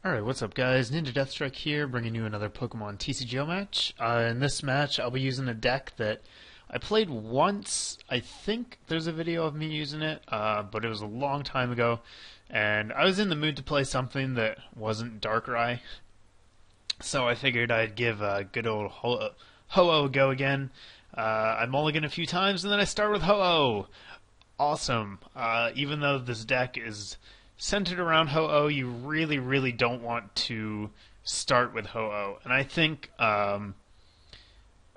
Alright, what's up guys? NinjaDeathStrike here, bringing you another Pokemon TCG match. In this match, I'll be using a deck that I played once. I think there's a video of me using it, but it was a long time ago. And I was in the mood to play something that wasn't Darkrai. So I figured I'd give a good old Ho-Oh a go again. I mulligan a few times, and then I start with Ho-Oh. Awesome. Even though this deck is centered around Ho-Oh, you really don't want to start with Ho-Oh. And I think of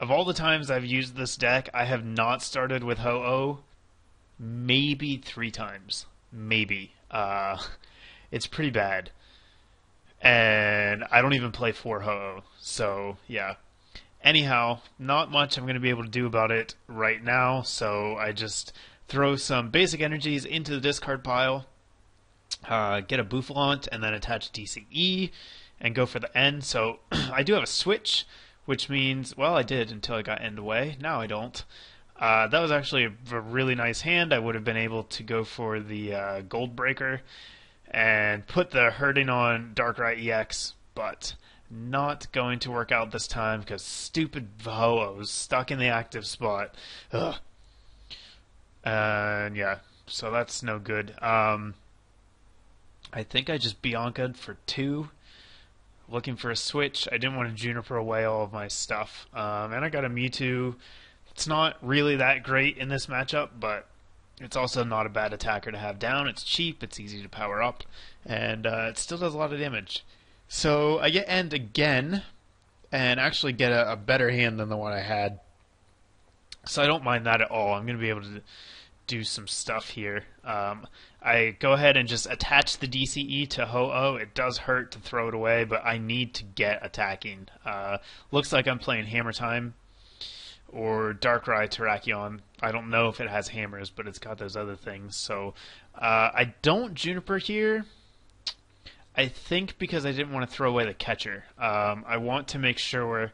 all the times I've used this deck, I have not started with Ho-Oh maybe 3 times. Maybe. It's pretty bad. And I don't even play for Ho-Oh. So, yeah. Anyhow, not much I'm going to be able to do about it right now, so I just throw some basic energies into the discard pile, get a Bouffalant, and then attach DCE, and go for the end. So I do have a switch, which means, well, I did until I got end away. Now I don't. That was actually a really nice hand. I would have been able to go for the Gold Breaker and put the hurting on Darkrai EX, but not going to work out this time because stupid Ho-Oh's stuck in the active spot. Ugh. And yeah, so that's no good. I think I just Bianca'd for 2, looking for a switch. I didn't want to Juniper away all of my stuff. And I got a Mewtwo. It's not really that great in this matchup, but it's also not a bad attacker to have down. It's cheap, it's easy to power up, and it still does a lot of damage. So I get end again, and actually get a better hand than the one I had. So I don't mind that at all. I'm going to be able to do some stuff here. I go ahead and just attach the DCE to Ho-Oh. It does hurt to throw it away, but I need to get attacking. Looks like I'm playing Hammer Time or Darkrai Terrakion. I don't know if it has hammers, but it's got those other things. So I don't Juniper here. I think because I didn't want to throw away the catcher. I want to make sure.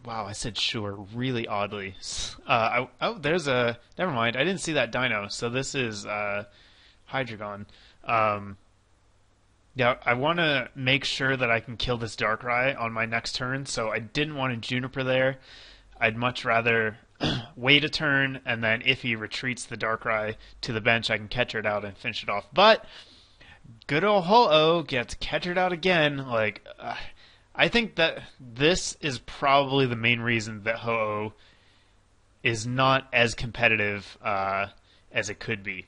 Wow, I said sure really oddly. There's a. Never mind. I didn't see that dino. So this is Hydreigon. Yeah, I want to make sure that I can kill this Darkrai on my next turn. So I didn't want to Juniper there. I'd much rather wait a turn, and then if he retreats the Darkrai to the bench, I can catcher it out and finish it off. But good old Ho-Oh gets catchered out again. Like, I think that this is probably the main reason that Ho-Oh is not as competitive as it could be.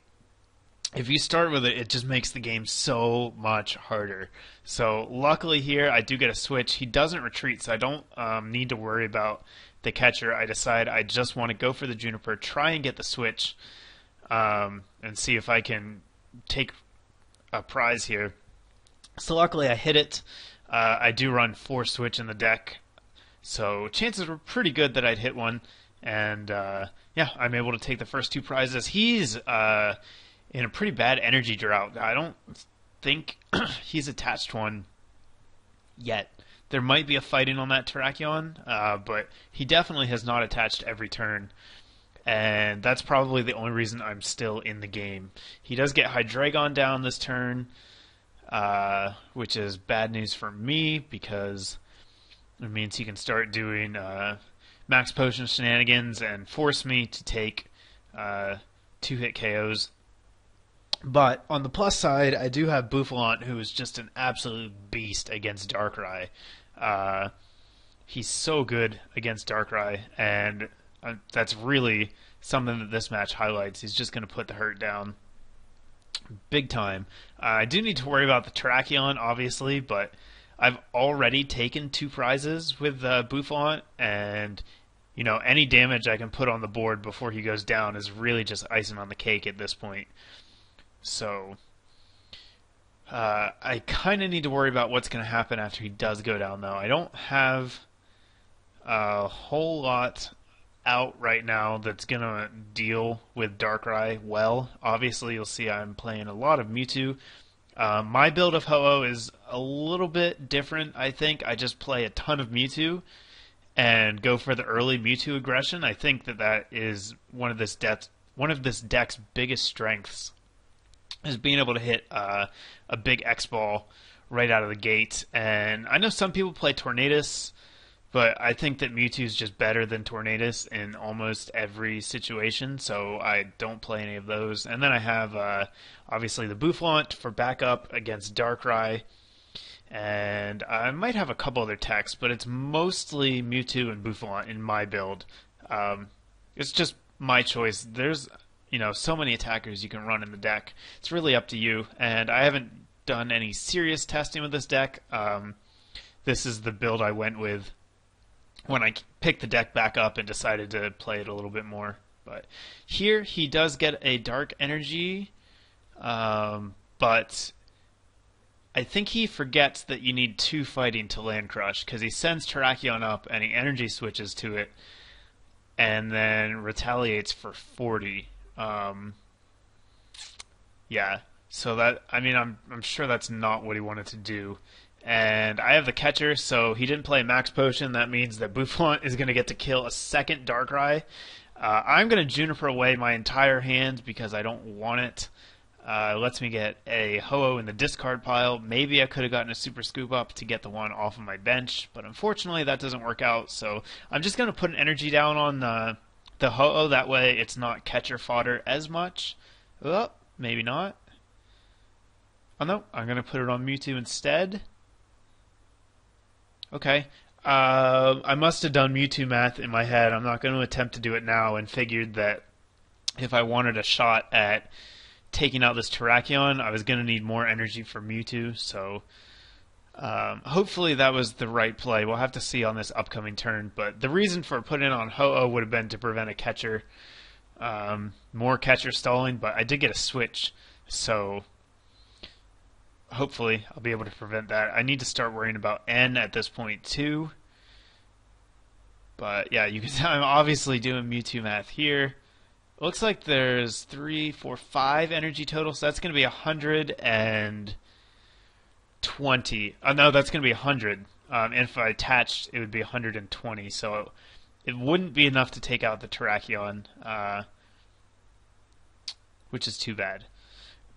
If you start with it, it just makes the game so much harder. So luckily here, I do get a switch. He doesn't retreat, so I don't need to worry about the catcher. I decide I just want to go for the Juniper, try and get the switch, and see if I can take a prize here. So luckily I hit it. I do run 4 switch in the deck, so chances were pretty good that I'd hit one, and yeah, I'm able to take the first 2 prizes. He's in a pretty bad energy drought. I don't think he's attached one yet. There might be a fighting on that Terrakion, but he definitely has not attached every turn, and that's probably the only reason I'm still in the game. He does get Hydreigon down this turn, which is bad news for me because it means he can start doing max potion shenanigans and force me to take 2-hit KOs. But on the plus side, I do have Bouffalant, who is just an absolute beast against Darkrai. He's so good against Darkrai, and that's really something that this match highlights. He's just going to put the hurt down big time. I do need to worry about the Terrakion, obviously, but I've already taken 2 prizes with Bouffalant, and you know, any damage I can put on the board before he goes down is really just icing on the cake at this point. So I kind of need to worry about what's going to happen after he does go down, though. I don't have a whole lot out right now that's going to deal with Darkrai well. Obviously, you'll see I'm playing a lot of Mewtwo. My build of Ho-Oh is a little bit different, I think. I just play a ton of Mewtwo and go for the early Mewtwo aggression. I think that is one of this deck's biggest strengths, is being able to hit a big X-Ball right out of the gate. And I know some people play Tornadus, but I think that Mewtwo is just better than Tornadus in almost every situation, so I don't play any of those. And then I have, obviously, the Boufflant for backup against Darkrai. And I might have a couple other techs, but it's mostly Mewtwo and Boufflant in my build. It's just my choice. There's, so many attackers you can run in the deck. It's really up to you. And I haven't done any serious testing with this deck. This is the build I went with when I picked the deck back up and decided to play it a little bit more. But here he does get a Dark Energy, but I think he forgets that you need 2 fighting to land Crush, because he sends Terrakion up and he energy switches to it and then retaliates for 40. Yeah, so that, I'm sure that's not what he wanted to do. And I have the catcher, so he didn't play Max Potion. That means that Bouffant is going to get to kill a second Darkrai. I'm going to Juniper away my entire hand because I don't want it. It lets me get a Ho-Oh in the discard pile. Maybe I could have gotten a Super Scoop Up to get the one off of my bench, but unfortunately that doesn't work out. So I'm just going to put an energy down on the Ho-Oh. That way it's not catcher fodder as much. Oh, maybe not. Oh no, I'm going to put it on Mewtwo instead. Okay. I must have done Mewtwo math in my head. I'm not going to attempt to do it now, and figured that if I wanted a shot at taking out this Terrakion, I was going to need more energy for Mewtwo, so hopefully that was the right play. We'll have to see on this upcoming turn, but the reason for putting it on Ho-Oh would have been to prevent a catcher, more catcher stalling, but I did get a switch, so hopefully I'll be able to prevent that. I need to start worrying about N at this point too, but yeah, you can tell I'm obviously doing Mewtwo math here. Looks like there's 3, 4, 5 energy total, so that's going to be 120. No, that's going to be 100. And if I attached, it would be 120. So it wouldn't be enough to take out the Terrakion, which is too bad.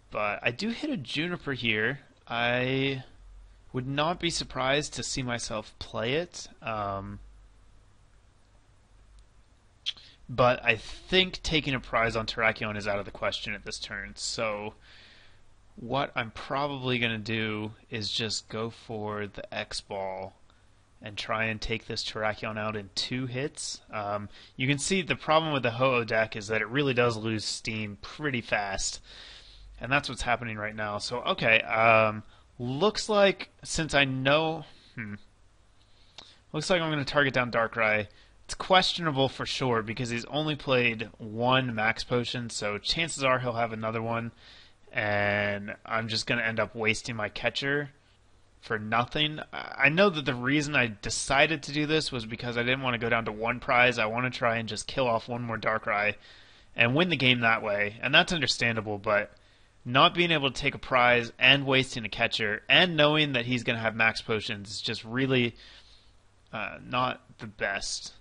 But I do hit a Juniper here. I would not be surprised to see myself play it. But I think taking a prize on Terrakion is out of the question at this turn. So what I'm probably going to do is just go for the X-Ball and try and take this Terrakion out in 2 hits. You can see the problem with the Ho-Oh deck is that it really does lose steam pretty fast. And that's what's happening right now. So, okay, looks like, since I know... Looks like I'm going to target down Darkrai. It's questionable for sure because he's only played 1 Max Potion, so chances are he'll have another one, and I'm just going to end up wasting my catcher for nothing. I know that the reason I decided to do this was because I didn't want to go down to 1 prize. I want to try and just kill off 1 more Darkrai and win the game that way, and that's understandable, but not being able to take a prize and wasting a catcher and knowing that he's going to have Max Potions is just really not the best.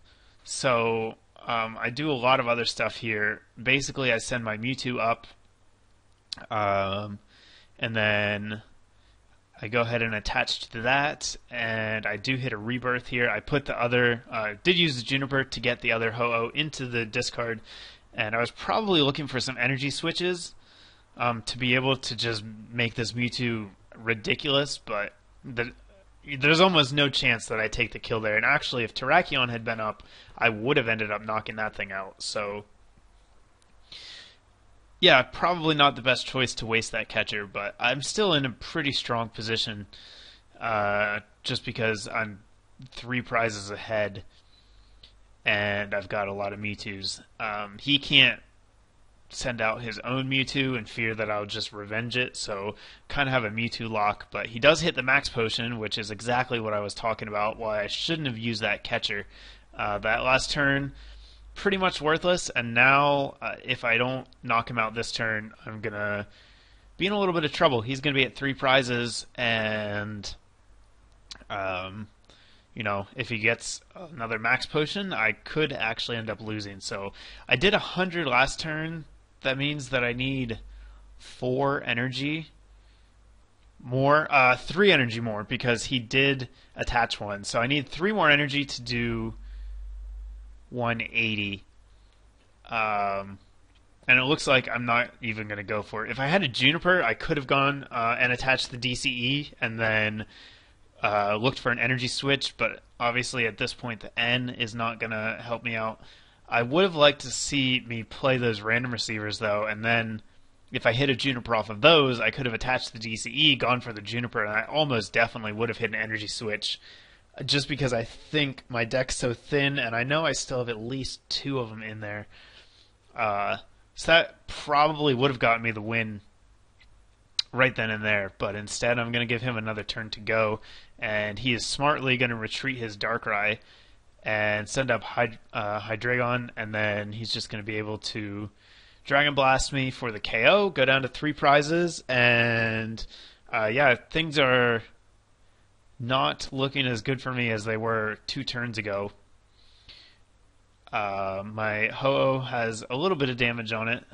So I do a lot of other stuff here. Basically, I send my Mewtwo up, and then I go ahead and attach to that, and I do hit a Rebirth here. I put the other, did use the Juniper to get the other Ho-Oh into the discard, and I was probably looking for some energy switches to be able to just make this Mewtwo ridiculous, but there's almost no chance that I take the kill there. And actually, if Terrakion had been up, I would have ended up knocking that thing out. So, yeah, probably not the best choice to waste that catcher, but I'm still in a pretty strong position just because I'm 3 prizes ahead and I've got a lot of Mewtwo's. He can't send out his own Mewtwo and fear that I'll just revenge it, so kind of have a Mewtwo lock, but he does hit the Max Potion, which is exactly what I was talking about, why I shouldn't have used that catcher. That last turn, pretty much worthless, and now if I don't knock him out this turn, I'm going to be in a little bit of trouble. He's going to be at 3 prizes, and if he gets another Max Potion, I could actually end up losing. So I did 100 last turn. That means that I need 4 energy, more, 3 energy more, because he did attach one. So I need 3 more energy to do 180. And it looks like I'm not even going to go for it. If I had a Juniper, I could have gone and attached the DCE and then looked for an energy switch, but obviously at this point the N is not going to help me out. I would have liked to see me play those random receivers though, and then if I hit a Juniper off of those, I could have attached the DCE, gone for the Juniper, and I almost definitely would have hit an energy switch, just because I think my deck's so thin, and I know I still have at least 2 of them in there. So that probably would have gotten me the win right then and there, but instead I'm going to give him another turn to go, and he is smartly going to retreat his Darkrai and send up Hydreigon, and then he's just going to be able to Dragon Blast me for the KO, go down to 3 prizes, and yeah, things are not looking as good for me as they were 2 turns ago. My Ho-Oh has a little bit of damage on it,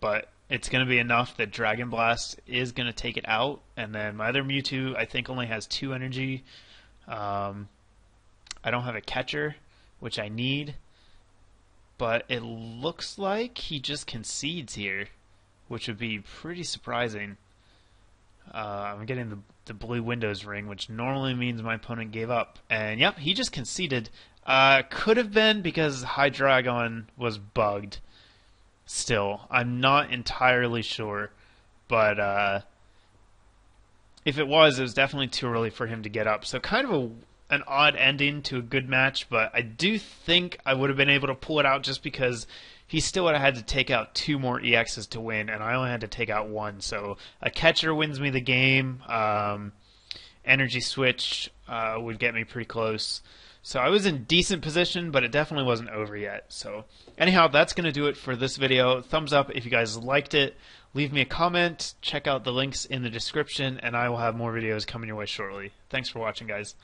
but it's going to be enough that Dragon Blast is going to take it out, and then my other Mewtwo I think only has 2 energy. I don't have a catcher, which I need, but it looks like he just concedes here, which would be pretty surprising. I'm getting the blue Windows ring, which normally means my opponent gave up. And yep, he just conceded. Could have been because Hydreigon was bugged. Still, I'm not entirely sure. But if it was definitely too early for him to get up. So kind of an odd ending to a good match, but I do think I would have been able to pull it out just because he still would have had to take out 2 more EXs to win, and I only had to take out 1. So a catcher wins me the game. Energy switch would get me pretty close. So I was in decent position, but it definitely wasn't over yet. So anyhow, that's going to do it for this video. Thumbs up if you guys liked it. Leave me a comment. Check out the links in the description, and I will have more videos coming your way shortly. Thanks for watching, guys.